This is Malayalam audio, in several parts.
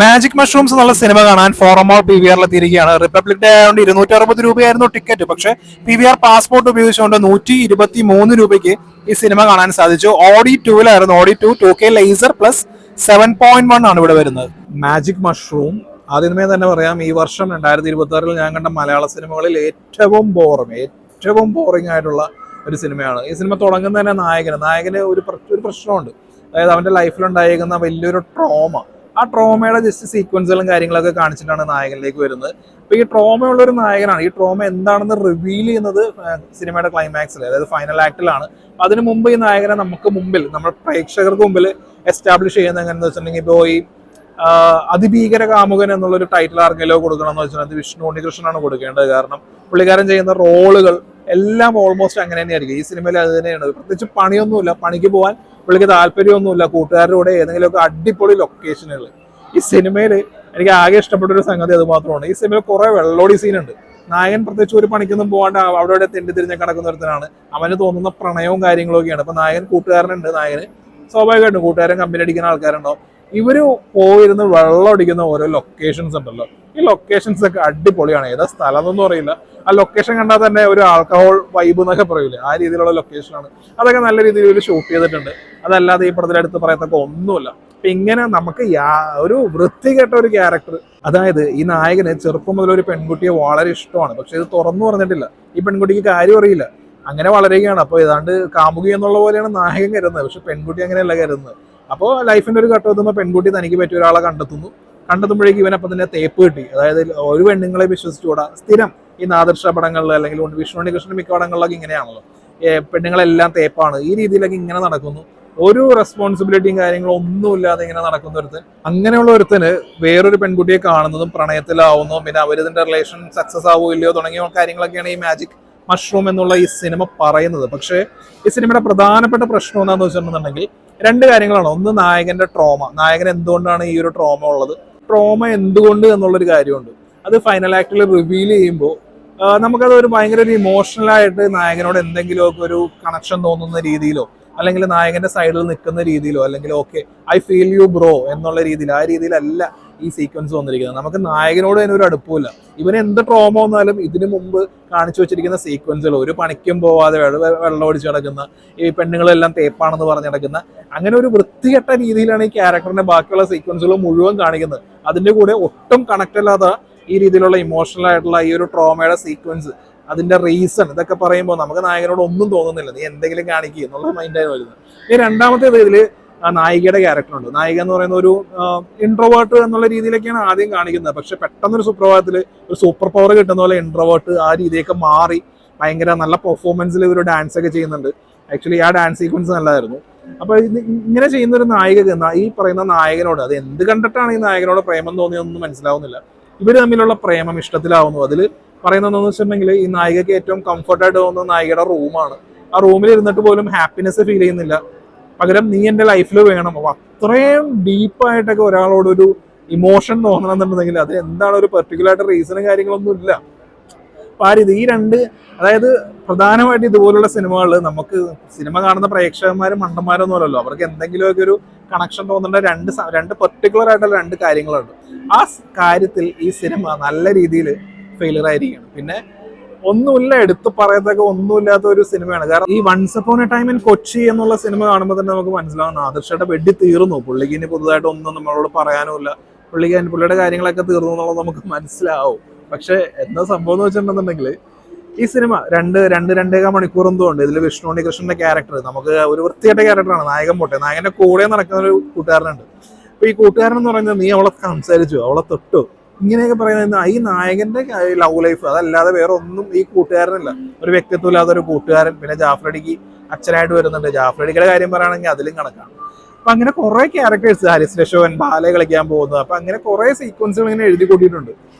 മാജിക് മഷ്റൂംസ് എന്നുള്ള സിനിമ കാണാൻ ഫോറമോൾ പി വി ആറിൽ എത്തിയിരിക്കുകയാണ്. റിപ്പബ്ലിക് ഡേ ആയതുകൊണ്ട് 260 രൂപയായിരുന്നു ടിക്കറ്റ്. പക്ഷേ PVR പാസ്പോർട്ട് ഉപയോഗിച്ചുകൊണ്ട് 123 രൂപയ്ക്ക് ഈ സിനിമ കാണാൻ സാധിച്ചു. ഓഡി 2-ലായിരുന്നു. ഓഡി 2K ലേസർ പ്ലസ് 7.1 ആണ് ഇവിടെ വരുന്നത്. മാജിക് മഷ്റൂം ആദ്യമേ തന്നെ പറയാം, ഈ വർഷം 2026 ഞാൻ കണ്ട മലയാള സിനിമകളിൽ ഏറ്റവും ബോറിംഗ് ആയിട്ടുള്ള ഒരു സിനിമയാണ്. ഈ സിനിമ തുടങ്ങുന്ന തന്നെ നായകന് ഒരു പ്രശ്നമുണ്ട്. അതായത് അവന്റെ ലൈഫിലുണ്ടായിരിക്കുന്ന വലിയൊരു ട്രോമ, ആ ട്രോമയുടെ ജസ്റ്റ് സീക്വൻസുകളും കാര്യങ്ങളൊക്കെ കാണിച്ചിട്ടാണ് നായകനിലേക്ക് വരുന്നത്. അപ്പൊ ഈ ട്രോമയുള്ള ഒരു നായകനാണ്. ഈ ട്രോമ എന്താണെന്ന് റിവീൽ ചെയ്യുന്നത് സിനിമയുടെ ക്ലൈമാക്സിൽ, അതായത് ഫൈനൽ ആക്ടിലാണ്. അതിനു മുമ്പ് ഈ നായകനെ നമുക്ക് മുമ്പിൽ, നമ്മുടെ പ്രേക്ഷകർക്ക് മുമ്പിൽ എസ്റ്റാബ്ലിഷ് ചെയ്യുന്നത് എങ്ങനെയെന്ന് വെച്ചിട്ടുണ്ടെങ്കിൽ, ഇപ്പോൾ ഈ അതിഭീകര കാമുകൻ എന്നുള്ളൊരു ടൈറ്റിൽ ആർക്കെല്ലോ കൊടുക്കണം എന്ന് വെച്ചാൽ അത് വിഷ്ണു ഉണ്ണികൃഷ്ണനാണ് കൊടുക്കേണ്ടത്. കാരണം പുള്ളിക്കാരൻ ചെയ്യുന്ന റോളുകൾ എല്ലാം ഓൾമോസ്റ്റ് അങ്ങനെ തന്നെയായിരിക്കും. ഈ സിനിമയിൽ അത് തന്നെയാണ്. പ്രത്യേകിച്ച് പണിയൊന്നുമില്ല, പണിക്ക് പോകാൻ പുള്ളിക്ക് താല്പര്യമൊന്നുമില്ല. കൂട്ടുകാരുടെ കൂടെ ഏതെങ്കിലുമൊക്കെ അടിപൊളി ലൊക്കേഷനുകൾ. ഈ സിനിമയിൽ എനിക്ക് ആകെ ഇഷ്ടപ്പെട്ട ഒരു സംഗതി അത് മാത്രമാണ്. ഈ സിനിമയിൽ കുറെ വെള്ളോടി സീനുണ്ട്. നായകൻ പ്രത്യേകിച്ച് ഒരു പണിക്കൊന്നും പോകാണ്ട് അവിടെ തെണ്ടി തിരിഞ്ഞ് കിടക്കുന്ന ഒരുത്തനാണ്. അവന് തോന്നുന്ന പ്രണയവും കാര്യങ്ങളൊക്കെയാണ്. അപ്പൊ നായകൻ കൂട്ടുകാരനുണ്ട്. നായകന് സ്വാഭാവികമായിട്ടും കൂട്ടുകാരൻ കമ്പനി അടിക്കുന്ന ആൾക്കാരുണ്ടോ. ഇവര് പോയിരുന്ന് വെള്ളം അടിക്കുന്ന ഓരോ ലൊക്കേഷൻസ് ഉണ്ടല്ലോ, ഈ ലൊക്കേഷൻസ് ഒക്കെ അടിപൊളിയാണ്. ഏതാ സ്ഥലം എന്നൊന്നും അറിയില്ല. ആ ലൊക്കേഷൻ കണ്ടാൽ തന്നെ ഒരു ആൽക്കഹോൾ വൈബ് എന്നൊക്കെ പറയൂലേ, ആ രീതിയിലുള്ള ലൊക്കേഷനാണ്. അതൊക്കെ നല്ല രീതിയിൽ ഷൂട്ട് ചെയ്തിട്ടുണ്ട്. അതല്ലാതെ ഈ പടത്തിൽ എടുത്ത് പറയത്തൊക്കെ ഒന്നുമില്ല. അപ്പൊ ഇങ്ങനെ നമുക്ക് ഒരു വൃത്തികെട്ട ഒരു ക്യാരക്ടർ, അതായത് ഈ നായകന് ചെറുപ്പം മുതൽ ഒരു പെൺകുട്ടിയെ വളരെ ഇഷ്ടമാണ്. പക്ഷെ ഇത് തുറന്നു പറഞ്ഞിട്ടില്ല. ഈ പെൺകുട്ടിക്ക് കാര്യം അറിയില്ല, അങ്ങനെ വളരുകയാണ്. അപ്പോൾ ഏതാണ്ട് കാമുകി എന്നുള്ള പോലെയാണ് നായകൻ കരുതുന്നത്. പക്ഷെ പെൺകുട്ടി അങ്ങനെയല്ല കരുതുന്നത്. അപ്പോൾ ലൈഫിന്റെ ഒരു ഘട്ടം എത്തുമ്പോൾ പെൺകുട്ടി തനിക്ക് പറ്റിയ ഒരാളെ കണ്ടെത്തുമ്പോഴേക്കും ഇവനപ്പം തന്നെ തേപ്പ് കിട്ടി. അതായത് ഒരു പെണ്ണുങ്ങളെ വിശ്വസിച്ചുകൂടാ. സ്ഥിരം ഈ നാദർഷ പടങ്ങളിൽ അല്ലെങ്കിൽ വിഷ്ണു ഉണ്ണികൃഷ്ണൻ മിക്ക പടങ്ങളിലൊക്കെ ഇങ്ങനെയാണല്ലോ, പെണ്ണുങ്ങളെല്ലാം തേപ്പാണ്. ഈ രീതിയിലൊക്കെ ഇങ്ങനെ നടക്കുന്നു. ഒരു റെസ്പോൺസിബിലിറ്റിയും കാര്യങ്ങളും ഒന്നുമില്ലാതെ ഇങ്ങനെ നടക്കുന്ന ഒരുത്തൻ. അങ്ങനെയുള്ള ഒരുത്തന് വേറൊരു പെൺകുട്ടിയെ കാണുന്നതും പ്രണയത്തിലാവുന്നതും പിന്നെ അവരിതിന്റെ റിലേഷൻ സക്സസ് ആവോ ഇല്ലയോ തുടങ്ങിയ കാര്യങ്ങളൊക്കെയാണ് ഈ മാജിക് മഷ്റൂം എന്നുള്ള ഈ സിനിമ പറയുന്നത്. പക്ഷേ ഈ സിനിമയുടെ പ്രധാനപ്പെട്ട പ്രശ്നം എന്താണെന്ന് വെച്ചിട്ടുണ്ടെന്നുണ്ടെങ്കിൽ രണ്ട് കാര്യങ്ങളാണ്. ഒന്ന്, നായകന്റെ ട്രോമ. നായകൻ എന്തുകൊണ്ടാണ് ഈ ഒരു ട്രോമ ഉള്ളത്, ട്രോമ എന്തുകൊണ്ട് എന്നുള്ളൊരു കാര്യമുണ്ട്. അത് ഫൈനൽ ആക്ടിൽ റിവീൽ ചെയ്യുമ്പോൾ നമുക്കത് ഒരു ഭയങ്കര ഒരു ഇമോഷണലായിട്ട് നായകനോട് എന്തെങ്കിലുമൊക്കെ ഒരു കണക്ഷൻ തോന്നുന്ന രീതിയിലോ, അല്ലെങ്കിൽ നായകന്റെ സൈഡിൽ നിൽക്കുന്ന രീതിയിലോ, അല്ലെങ്കിൽ okay I feel you bro എന്നുള്ള രീതിയിൽ, ആ രീതിയിലല്ല ഈ സീക്വൻസ് വന്നിരിക്കുന്നത്. നമുക്ക് നായകനോട് തന്നെ ഒരു അടുപ്പമില്ല. ഇവന് എന്ത് ട്രോമ വന്നാലും ഇതിനു മുമ്പ് കാണിച്ചു വെച്ചിരിക്കുന്ന സീക്വൻസുകൾ, ഒരു പണിക്കും പോവാതെ വെള്ളം ഒടിച്ച് കിടക്കുന്ന, ഈ പെണ്ണുങ്ങളെല്ലാം തേപ്പാണെന്ന് പറഞ്ഞ് കിടക്കുന്ന, അങ്ങനെ ഒരു വൃത്തികെട്ട രീതിയിലാണ് ഈ ക്യാരക്ടറിന്റെ ബാക്കിയുള്ള സീക്വൻസുകൾ മുഴുവൻ കാണിക്കുന്നത്. അതിന്റെ കൂടെ ഒട്ടും കണക്ട് അല്ലാത്ത ഈ രീതിയിലുള്ള ഇമോഷണൽ ആയിട്ടുള്ള ഈ ഒരു ട്രോമയുടെ സീക്വൻസ്, അതിന്റെ റീസൺ ഇതൊക്കെ പറയുമ്പോൾ നമുക്ക് നായകനോട് ഒന്നും തോന്നുന്നില്ല. നീ എന്തെങ്കിലും കാണിക്കുക എന്നുള്ള മൈൻഡായി വരുന്നത്. ഈ രണ്ടാമത്തേത്, ഇതിൽ നായികയുടെ ക്യാരക്ടറുണ്ട്. നായിക എന്ന് പറയുന്ന ഒരു ഇൻട്രോവേർട്ട് എന്നുള്ള രീതിയിലൊക്കെയാണ് ആദ്യം കാണിക്കുന്നത്. പക്ഷെ പെട്ടെന്നൊരു സുപ്രഭാതത്തിൽ ഒരു സൂപ്പർ പവർ കിട്ടുന്ന പോലെ ഇൻട്രോവേർട്ട് ആ രീതിയൊക്കെ മാറി ഭയങ്കര നല്ല പെർഫോമൻസിൽ ഇവർ ഡാൻസ് ഒക്കെ ചെയ്യുന്നുണ്ട്. ആക്ച്വലി ആ ഡാൻസ് സീക്വൻസ് നല്ലതായിരുന്നു. അപ്പൊ ഇങ്ങനെ ചെയ്യുന്ന ഒരു നായിക, ഈ പറയുന്ന നായകനോട് അത് എന്ത് കണ്ടിട്ടാണ് ഈ നായകനോട് പ്രേമം തോന്നിയതൊന്നും മനസ്സിലാവുന്നില്ല. ഇവർ തമ്മിലുള്ള പ്രേമം ഇഷ്ടത്തിലാവുന്നു. അതിൽ പറയുന്നതെന്ന് വെച്ചിട്ടുണ്ടെങ്കിൽ, ഈ നായികയ്ക്ക് ഏറ്റവും കംഫർട്ടായിട്ട് തോന്നുന്ന നായികയുടെ റൂമാണ്. ആ റൂമിൽ ഇരുന്നിട്ട് പോലും ഹാപ്പിനെസ് ഫീൽ ചെയ്യുന്നില്ല. പകരം നീ എൻ്റെ ലൈഫിൽ വേണം. അപ്പൊ അത്രയും ഡീപ്പായിട്ടൊക്കെ ഒരാളോടൊരു ഇമോഷൻ തോന്നണമെന്നുണ്ടെങ്കിൽ അത് എന്താണ്, ഒരു പെർട്ടിക്കുലർ ആയിട്ട് റീസണും കാര്യങ്ങളൊന്നും ഇല്ല. അപ്പൊ ആ രീതി ഈ രണ്ട്, അതായത് പ്രധാനമായിട്ട് ഇതുപോലുള്ള സിനിമകളിൽ നമുക്ക് സിനിമ കാണുന്ന പ്രേക്ഷകന്മാരും മണ്ടന്മാരൊന്നുമല്ലല്ലോ, അവർക്ക് എന്തെങ്കിലുമൊക്കെ ഒരു കണക്ഷൻ തോന്നേണ്ട രണ്ട് പെർട്ടിക്കുലർ ആയിട്ടുള്ള രണ്ട് കാര്യങ്ങളുണ്ട്. ആ കാര്യത്തിൽ ഈ സിനിമ നല്ല രീതിയിൽ ഫെയിലിയർ ആയിരിക്കുകയാണ്. പിന്നെ ഒന്നുമില്ല, എടുത്തു പറയത്തൊക്കെ ഒന്നുമില്ലാത്ത ഒരു സിനിമയാണ്. കാരണം ഈ once upon a time in Kochi എന്നുള്ള സിനിമ കാണുമ്പോൾ തന്നെ നമുക്ക് മനസ്സിലാവുന്ന ആദർശയുടെ വെടി തീർന്നു. പുള്ളിക്ക് ഇനി പുതുതായിട്ട് ഒന്നും നമ്മളോട് പറയാനുമില്ല. പുള്ളിയുടെ കാര്യങ്ങളൊക്കെ തീർന്നു എന്നുള്ളത് നമുക്ക് മനസ്സിലാവും. പക്ഷെ എന്താ സംഭവം എന്ന് വെച്ചിട്ടുണ്ടെന്നുണ്ടെങ്കിൽ, ഈ സിനിമ രണ്ടേകാൽ മണിക്കൂർ എന്തോ ഉണ്ട്. ഇതിൽ വിഷ്ണു ഉണ്ണികൃഷ്ണന്റെ ക്യാരക്ടർ നമുക്ക് ഒരു വൃത്തിയായിട്ട ക്യാരക്ടറാണ്. നായകൻ പോട്ടെ, നായകന്റെ കൂടെ നടക്കുന്ന ഒരു കൂട്ടുകാരനുണ്ട്. അപ്പൊ ഈ കൂട്ടുകാരൻ എന്ന് പറയുന്നത്, നീ അവളെ സംസാരിച്ചു, അവളെ തൊട്ടു, ഇങ്ങനെയൊക്കെ പറയുന്നത് ഈ നായകന്റെ ലവ് ലൈഫ്, അതല്ലാതെ വേറെ ഒന്നും ഈ കൂട്ടുകാരനല്ല. ഒരു വ്യക്തിത്വം ഇല്ലാത്ത ഒരു കൂട്ടുകാരൻ. പിന്നെ ജാഫ്രടിക്ക് അച്ഛനായിട്ട് വരുന്നുണ്ട്. ജാഫ്രടിയുടെ കാര്യം പറയുകയാണെങ്കിൽ അതിലും കണക്കാണ്. അപ്പൊ അങ്ങനെ കുറെ ക്യാരക്ടേഴ്സ്, ഹരിസ് ലശോൻ ബാലെ കളിക്കാൻ പോകുന്നത്, അപ്പൊ അങ്ങനെ കുറെ സീക്വൻസുകൾ ഇങ്ങനെ എഴുതി കൂട്ടിയിട്ടുണ്ട്.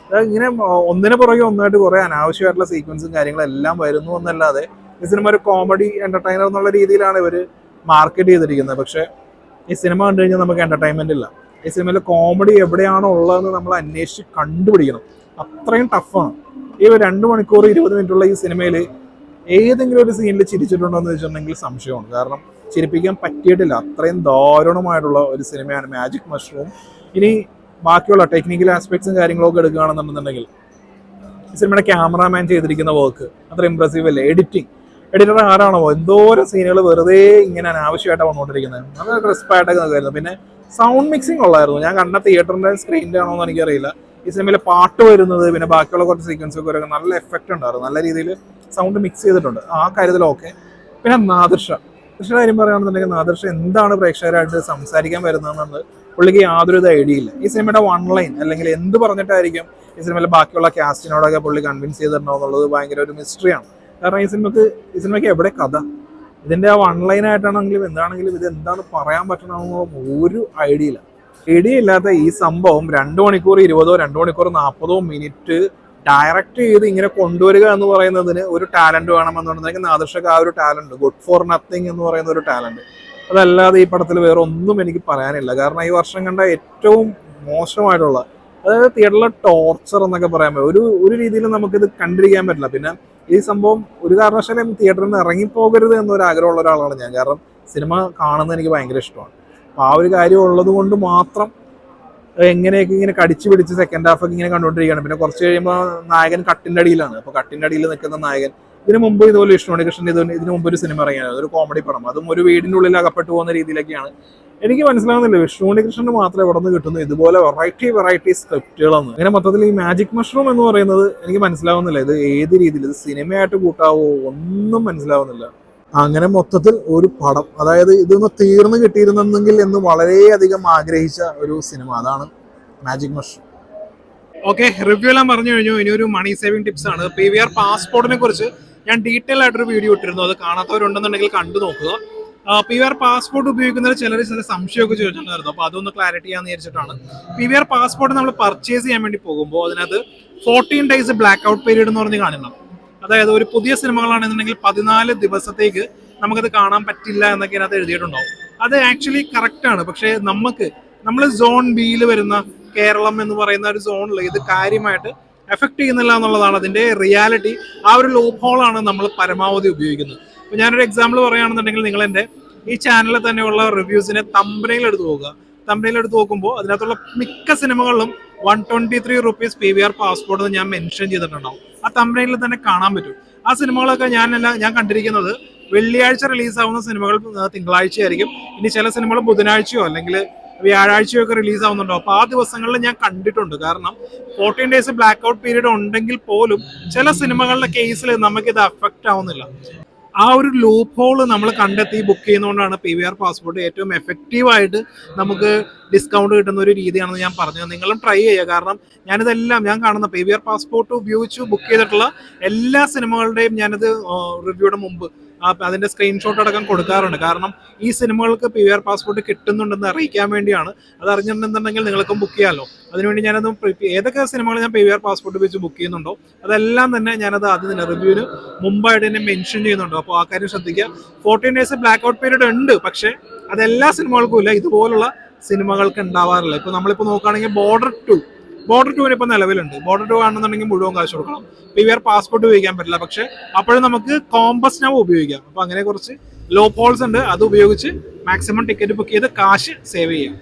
ഇങ്ങനെ ഒന്നിനെ പുറകെ ഒന്നായിട്ട് കുറെ അനാവശ്യമായിട്ടുള്ള സീക്വൻസും കാര്യങ്ങളും എല്ലാം വരുന്നു എന്നല്ലാതെ ഈ സിനിമ ഒരു കോമഡി എന്റർടൈനർ എന്നുള്ള രീതിയിലാണ് ഇവർ മാർക്കറ്റ് ചെയ്തിരിക്കുന്നത്. പക്ഷെ ഈ സിനിമ കണ്ടു കഴിഞ്ഞാൽ നമുക്ക് എന്റർടൈൻമെന്റ് ഇല്ല. ഈ സിനിമയിൽ കോമഡി എവിടെയാണോ ഉള്ളതെന്ന് നമ്മൾ അന്വേഷിച്ച് കണ്ടുപിടിക്കണം. അത്രയും ടഫാണ്. ഈ 2 മണിക്കൂർ 20 മിനിറ്റുള്ള ഈ സിനിമയിൽ ഏതെങ്കിലും ഒരു സീനിൽ ചിരിച്ചിട്ടുണ്ടോ എന്ന് വെച്ചിട്ടുണ്ടെങ്കിൽ സംശയമാണ്. കാരണം ചിരിപ്പിക്കാൻ പറ്റിയിട്ടില്ല. അത്രയും ദാരുണമായിട്ടുള്ള ഒരു സിനിമയാണ് മാജിക് മഷ്റൂം. ഇനി ബാക്കിയുള്ള ടെക്നിക്കൽ ആസ്പെക്ട്സും കാര്യങ്ങളൊക്കെ എടുക്കുകയാണെന്നുണ്ടെങ്കിൽ ഈ സിനിമയുടെ ക്യാമറാമാൻ ചെയ്തിരിക്കുന്ന വർക്ക് അത്ര ഇംപ്രസീവ് അല്ലേ. എഡിറ്റർ ആരാണോ എന്തോരം സീനുകൾ വെറുതെ ഇങ്ങനെ അനാവശ്യമായിട്ടാണ് വന്നുകൊണ്ടിരിക്കുന്നത്. നല്ല ക്രിസ്പായിട്ടൊക്കെ നിൽക്കുമായിരുന്നു. പിന്നെ സൗണ്ട് മിക്സിംഗ് ഉള്ളായിരുന്നു. ഞാൻ കണ്ട തിയേറ്ററിന്റെ സ്ക്രീനിന്റെ ആണോ എന്ന് എനിക്കറിയില്ല. ഈ സിനിമയിൽ പാട്ട് വരുന്നത് പിന്നെ ബാക്കിയുള്ള കുറച്ച് സീക്വൻസ് ഒക്കെ വരെ നല്ല എഫക്റ്റ് ഉണ്ടായിരുന്നു. നല്ല രീതിയിൽ സൗണ്ട് മിക്സ് ചെയ്തിട്ടുണ്ട്. ആ കാര്യത്തിലൊക്കെ. പിന്നെ നാദിർഷയുടെ കാര്യം പറയുകയാണെന്നുണ്ടെങ്കിൽ നാദിർഷ എന്താണ് പ്രേക്ഷകരായിട്ട് സംസാരിക്കാൻ വരുന്നതെന്നുള്ളത് പുള്ളിക്ക് യാതൊരു ഐഡിയ ഇല്ല. ഈ സിനിമയുടെ വൺ ലൈൻ അല്ലെങ്കിൽ എന്ത് പറഞ്ഞിട്ടായിരിക്കും ഈ സിനിമയിൽ ബാക്കിയുള്ള കാസ്റ്റിനോടൊക്കെ പുള്ളി കൺവിൻസ് ചെയ്തിട്ടുണ്ടോ എന്നുള്ളത് ഭയങ്കര ഒരു മിസ്റ്ററിയാണ്. കാരണം ഈ സിനിമയ്ക്ക് എവിടെ കഥ, ഇതിന്റെ ആ വൺ ലൈൻ ആയിട്ടാണെങ്കിലും എന്താണെങ്കിലും ഇത് എന്താണ് പറയാൻ പറ്റണമെന്നോ ഒരു ഐഡിയ ഇല്ലാത്ത ഈ സംഭവം 2 മണിക്കൂർ 20 2 മണിക്കൂർ 40 മിനിറ്റ് ഡയറക്റ്റ് ചെയ്ത് ഇങ്ങനെ കൊണ്ടുവരിക എന്ന് പറയുന്നതിന് ഒരു ടാലന്റ് വേണമെന്നുണ്ടെങ്കിൽ നാദിർഷക്ക് ആ ഒരു ടാലന്റ്, ഗുഡ് ഫോർ നത്തിങ് എന്ന് പറയുന്ന ഒരു ടാലന്റ്, അതല്ലാതെ ഈ പടത്തിൽ വേറെ ഒന്നും എനിക്ക് പറയാനില്ല. കാരണം ഈ വർഷം കണ്ട ഏറ്റവും മോശമായിട്ടുള്ള, അതായത് തിയേറ്ററിലെ ടോർച്ചർ എന്നൊക്കെ പറയാൻ പറ്റും. ഒരു രീതിയിലും നമുക്കിത് കണ്ടിരിക്കാൻ പറ്റില്ല. പിന്നെ ഈ സംഭവം ഒരു കാരണവശാലും തിയേറ്ററിൽ നിന്ന് ഇറങ്ങിപ്പോകരുത് എന്നൊരു ആഗ്രഹമുള്ള ഒരാളാണ് ഞാൻ. കാരണം സിനിമ കാണുന്നത് എനിക്ക് ഭയങ്കര ഇഷ്ടമാണ്. അപ്പോൾ ആ ഒരു കാര്യം ഉള്ളത് കൊണ്ട് മാത്രം എങ്ങനെയൊക്കെ ഇങ്ങനെ കടിച്ചു പിടിച്ച് സെക്കൻഡ് ഹാഫ് ഒക്കെ ഇങ്ങനെ കണ്ടുകൊണ്ടിരിക്കുകയാണ്. പിന്നെ കുറച്ച് കഴിയുമ്പോൾ നായകൻ കട്ടിൻ്റെ അടിയിലാണ്. അപ്പോൾ കട്ടിൻ്റെ അടിയിൽ നിൽക്കുന്ന നായകൻ ഇതിനു മുമ്പ് ഇതുപോലെ വിഷ്ണുണ്ണികൃഷ്ണൻ ഇതിനു മുമ്പ് ഒരു സിനിമ ഇറങ്ങിയാണ്, ഒരു കോമഡി പടം, അതും ഒരു വീടിൻ്റെ ഉള്ളിൽ അകപ്പെട്ടു പോകുന്ന രീതിയിലൊക്കെയാണ്. എനിക്ക് മനസ്സിലാവുന്നില്ല വിഷ്ണുണ്ണികൃഷ്ണന് മാത്രം എവിടെ നിന്ന് കിട്ടുന്നു ഇതുപോലെ വെറൈറ്റി സ്ക്രിപ്റ്റുകളെന്ന്. അങ്ങനെ മൊത്തത്തിൽ ഈ മാജിക് മഷ്റൂം എന്ന് പറയുന്നത് എനിക്ക് മനസ്സിലാവുന്നില്ല. ഇത് ഏത് രീതിയിൽ ഇത് സിനിമയായിട്ട് കൂട്ടാവോ ഒന്നും മനസ്സിലാവുന്നില്ല. അങ്ങനെ മൊത്തത്തിൽ ഒരു പടം, അതായത് ഇതൊന്ന് തീർന്നു കിട്ടിയിരുന്നെങ്കിൽ എന്ന് വളരെയധികം ആഗ്രഹിച്ച ഒരു സിനിമ, അതാണ് മാജിക് മഷ്റൂം. ഓക്കെ, റിവ്യൂ എല്ലാം പറഞ്ഞു കഴിഞ്ഞു. ഇനി ഒരു മണി സേവിംഗ് ടിപ്സ് ആണ്. PVR പാസ്പോർട്ടിനെ കുറിച്ച് ഞാൻ ഡീറ്റെയിൽ ആയിട്ടൊരു വീഡിയോ ഇട്ടിരുന്നു. അത് കാണാത്തവരുണ്ടെന്നുണ്ടെങ്കിൽ കണ്ടു നോക്കുക. PVR പാസ്പോർട്ട് ഉപയോഗിക്കുന്നവർ ചില സംശയമൊക്കെ ചോദിച്ചിട്ടുണ്ടായിരുന്നു. അപ്പോൾ അതൊന്ന് ക്ലാരിറ്റി ചെയ്യാന്ന് വിചാരിച്ചിട്ടാണ്. PVR പാസ്പോർട്ട് നമ്മൾ പർച്ചേസ് ചെയ്യാൻ വേണ്ടി പോകുമ്പോൾ അതിനകത്ത് 14 days ബ്ലാക്ക് ഔട്ട് പീരീഡ് എന്ന് പറഞ്ഞ് കാണണം. അതായത് ഒരു പുതിയ സിനിമകളാണെന്നുണ്ടെങ്കിൽ 14 ദിവസത്തേക്ക് നമുക്കത് കാണാൻ പറ്റില്ല എന്നൊക്കെ അതിനകത്ത് എഴുതിയിട്ടുണ്ടാവും. അത് ആക്ച്വലി കറക്റ്റ് ആണ്. പക്ഷേ നമ്മൾ സോൺ ബിയിൽ വരുന്ന കേരളം എന്ന് പറയുന്ന ഒരു സോണിൽ ഇത് കാര്യമായിട്ട് എഫക്ട് ചെയ്യുന്നില്ല എന്നുള്ളതാണ് അതിന്റെ റിയാലിറ്റി. ആ ഒരു ലൂപ്പ് ഹോളാണ് നമ്മൾ പരമാവധി ഉപയോഗിക്കുന്നത്. ഇപ്പൊ ഞാനൊരു എക്സാമ്പിൾ പറയുകയാണെന്നുണ്ടെങ്കിൽ നിങ്ങൾ എൻ്റെ ഈ ചാനലിൽ തന്നെയുള്ള റിവ്യൂസിനെ തമ്പനയിൽ എടുത്ത് നോക്കുക. തമ്പനയിൽ എടുത്ത് നോക്കുമ്പോൾ അതിനകത്തുള്ള മിക്ക സിനിമകളിലും 123 rupees PVR പാസ്പോർട്ട് എന്ന് ഞാൻ മെൻഷൻ ചെയ്തിട്ടുണ്ടാവും. ആ തമ്പനയിൽ തന്നെ കാണാൻ പറ്റും. ആ സിനിമകളൊക്കെ ഞാൻ കണ്ടിരിക്കുന്നത് വെള്ളിയാഴ്ച റിലീസാവുന്ന സിനിമകൾ തിങ്കളാഴ്ചയായിരിക്കും. ഇനി ചില സിനിമകൾ ബുധനാഴ്ചയോ അല്ലെങ്കിൽ വ്യാഴാഴ്ചയോ ഒക്കെ റിലീസ് ആവുന്നുണ്ടോ. അപ്പൊ ആ ദിവസങ്ങളിൽ ഞാൻ കണ്ടിട്ടുണ്ട്. കാരണം 14 days ബ്ലാക്ക് ഔട്ട് പീരീഡ് ഉണ്ടെങ്കിൽ പോലും ചില സിനിമകളുടെ കേസിൽ നമുക്കിത് അഫക്റ്റ് ആവുന്നില്ല. ആ ഒരു ലൂപ്പ് ഹോൾ നമ്മൾ കണ്ടെത്തി ബുക്ക് ചെയ്യുന്നതുകൊണ്ടാണ് PVR പാസ്പോർട്ട് ഏറ്റവും എഫക്റ്റീവായിട്ട് നമുക്ക് ഡിസ്കൗണ്ട് കിട്ടുന്ന ഒരു രീതിയാണെന്ന് ഞാൻ പറഞ്ഞത്. നിങ്ങളും ട്രൈ ചെയ്യുക. കാരണം ഞാൻ കാണുന്ന PVR പാസ്പോർട്ട് ഉപയോഗിച്ച് ബുക്ക് ചെയ്തിട്ടുള്ള എല്ലാ സിനിമകളുടെയും ഞാനത് റിവ്യൂയുടെ മുമ്പ് അതിന്റെ സ്ക്രീൻഷോട്ട് അടക്കം കൊടുക്കാറുണ്ട്. കാരണം ഈ സിനിമകൾക്ക് PVR പാസ്പോർട്ട് കിട്ടുന്നുണ്ടെന്ന് അറിയിക്കാൻ വേണ്ടിയാണ്. അത് അറിഞ്ഞിട്ടുണ്ടെന്നുണ്ടെങ്കിൽ നിങ്ങൾക്കും ബുക്ക് ചെയ്യാമല്ലോ. അതിനുവേണ്ടി ഞാനത് ഏതൊക്കെ സിനിമകൾ ഞാൻ PVR പാസ്പോർട്ട് ഉപയോഗിച്ച് ബുക്ക് ചെയ്യുന്നുണ്ടോ അതെല്ലാം തന്നെ ഞാനത് അതിന് റിവ്യൂവിന് മുമ്പായിട്ട് തന്നെ മെൻഷൻ ചെയ്യുന്നുണ്ടോ. അപ്പോൾ ആ കാര്യം ശ്രദ്ധിക്കുക. 14 days ബ്ലാക്ക് ഔട്ട് പീരീഡ് ഉണ്ട്. പക്ഷേ അതെല്ലാ സിനിമകൾക്കും ഇല്ല, ഇതുപോലുള്ള സിനിമകൾക്ക് ഉണ്ടാവാറില്ല. ഇപ്പൊ നമ്മളിപ്പോൾ നോക്കുകയാണെങ്കിൽ ബോർഡർ 2 ഇപ്പൊ നിലവിലുണ്ട്. ബോർഡർ 2 കാണുന്നുണ്ടെങ്കിൽ മുഴുവൻ കാശ് കൊടുക്കണം. PVR പാസ്പോർട്ട് ഉപയോഗിക്കാൻ പറ്റില്ല. പക്ഷെ അപ്പോഴും നമുക്ക് കോമ്പസ് നൗ ഉപയോഗിക്കാം. അപ്പൊ അങ്ങനെ കുറച്ച് ലോ ഹോൾസ് ഉണ്ട്. അത് ഉപയോഗിച്ച് മാക്സിമം ടിക്കറ്റ് ബുക്ക് ചെയ്ത് കാശ് സേവ് ചെയ്യാം.